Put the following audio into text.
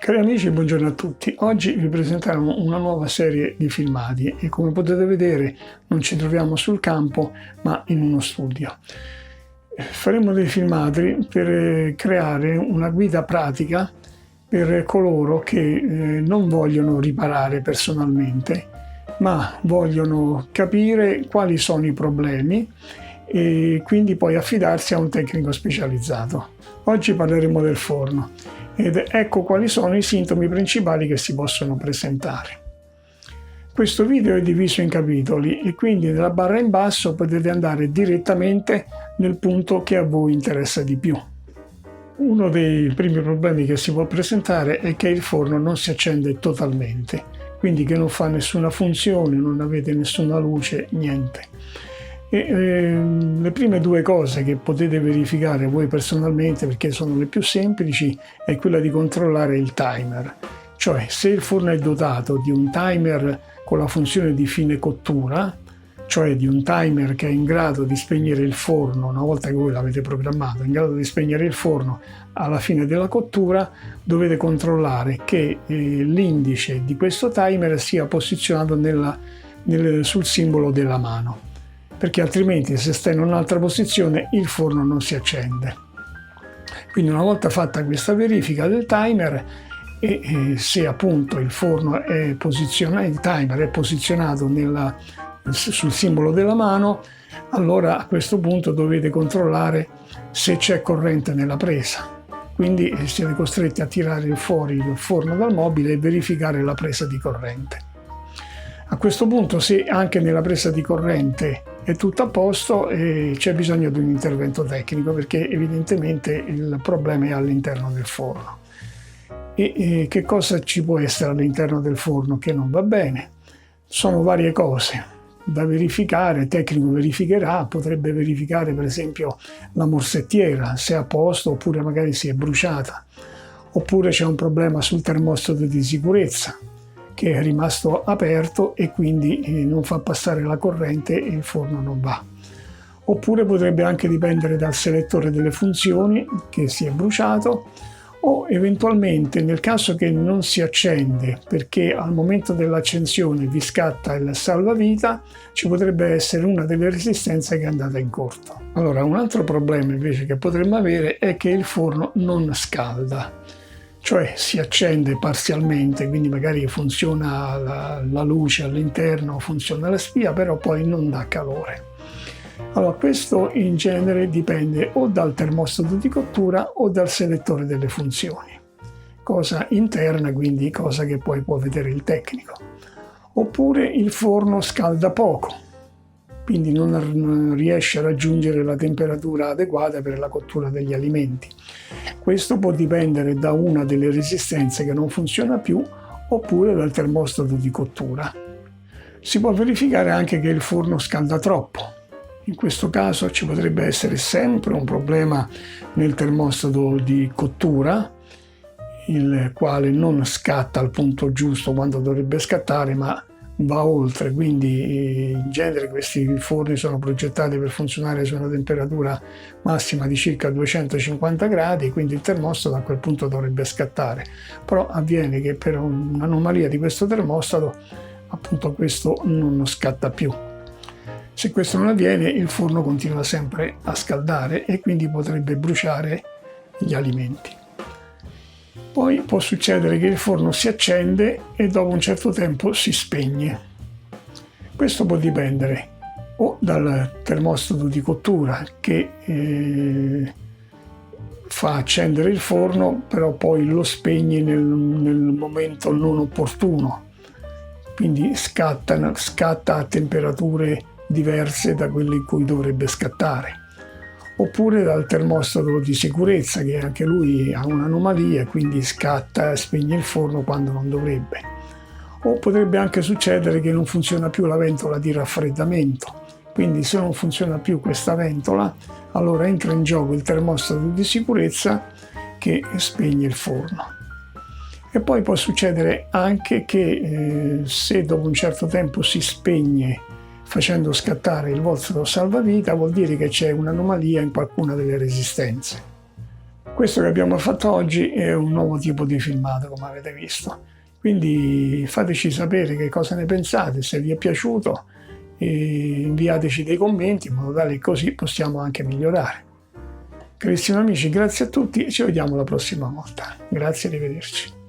Cari amici, buongiorno a tutti. Oggi vi presenterò una nuova serie di filmati e come potete vedere non ci troviamo sul campo ma in uno studio. Faremo dei filmati per creare una guida pratica per coloro che non vogliono riparare personalmente ma vogliono capire quali sono i problemi e quindi poi affidarsi a un tecnico specializzato. Oggi parleremo del forno ed ecco quali sono i sintomi principali che si possono presentare. Questo video è diviso in capitoli e quindi nella barra in basso potete andare direttamente nel punto che a voi interessa di più. Uno dei primi problemi che si può presentare è che il forno non si accende totalmente, quindi che non fa nessuna funzione, non avete nessuna luce, niente. Le prime due cose che potete verificare voi personalmente, perché sono le più semplici, è quella di controllare il timer. Cioè, se il forno è dotato di un timer con la funzione di fine cottura, cioè di un timer che è in grado di spegnere il forno una volta che voi l'avete programmato, è in grado di spegnere il forno alla fine della cottura, dovete controllare che l'indice di questo timer sia posizionato sul simbolo della mano, perché altrimenti se sta in un'altra posizione il forno non si accende. Quindi una volta fatta questa verifica del timer e se appunto il timer è posizionato sul simbolo della mano, allora a questo punto dovete controllare se c'è corrente nella presa. Quindi siete costretti a tirare fuori il forno dal mobile e verificare la presa di corrente. A questo punto, se anche nella presa di corrente è tutto a posto, c'è bisogno di un intervento tecnico perché evidentemente il problema è all'interno del forno. E che cosa ci può essere all'interno del forno che non va bene? Sono varie cose da verificare, il tecnico verificherà, potrebbe verificare per esempio la morsettiera, se è a posto oppure magari si è bruciata, oppure c'è un problema sul termostato di sicurezza che è rimasto aperto e quindi non fa passare la corrente e il forno non va. Oppure potrebbe anche dipendere dal selettore delle funzioni che si è bruciato, o eventualmente nel caso che non si accende perché al momento dell'accensione vi scatta il salvavita, ci potrebbe essere una delle resistenze che è andata in corto. Allora, un altro problema invece che potremmo avere è che il forno non scalda. Cioè si accende parzialmente, quindi magari funziona la luce all'interno, funziona la spia, però poi non dà calore. Allora questo in genere dipende o dal termostato di cottura o dal selettore delle funzioni. Cosa interna, quindi cosa che poi può vedere il tecnico. Oppure il forno scalda poco, quindi non riesce a raggiungere la temperatura adeguata per la cottura degli alimenti. Questo può dipendere da una delle resistenze che non funziona più oppure dal termostato di cottura. Si può verificare anche che il forno scalda troppo. In questo caso ci potrebbe essere sempre un problema nel termostato di cottura, il quale non scatta al punto giusto quando dovrebbe scattare, ma va oltre, quindi in genere questi forni sono progettati per funzionare su una temperatura massima di circa 250 gradi, quindi il termostato a quel punto dovrebbe scattare, però avviene che per un'anomalia di questo termostato appunto questo non scatta più. Se questo non avviene il forno continua sempre a scaldare e quindi potrebbe bruciare gli alimenti. Poi può succedere che il forno si accende e dopo un certo tempo si spegne. Questo può dipendere o dal termostato di cottura che fa accendere il forno, però poi lo spegne nel momento non opportuno, quindi scatta a temperature diverse da quelle in cui dovrebbe scattare. Oppure dal termostato di sicurezza che anche lui ha un'anomalia e quindi scatta e spegne il forno quando non dovrebbe. O potrebbe anche succedere che non funziona più la ventola di raffreddamento, quindi se non funziona più questa ventola allora entra in gioco il termostato di sicurezza che spegne il forno. E poi può succedere anche che se dopo un certo tempo si spegne facendo scattare il vostro salvavita, vuol dire che c'è un'anomalia in qualcuna delle resistenze. Questo che abbiamo fatto oggi è un nuovo tipo di filmato, come avete visto. Quindi fateci sapere che cosa ne pensate, se vi è piaciuto, e inviateci dei commenti in modo tale che così possiamo anche migliorare. Carissimi amici, grazie a tutti e ci vediamo la prossima volta. Grazie, arrivederci.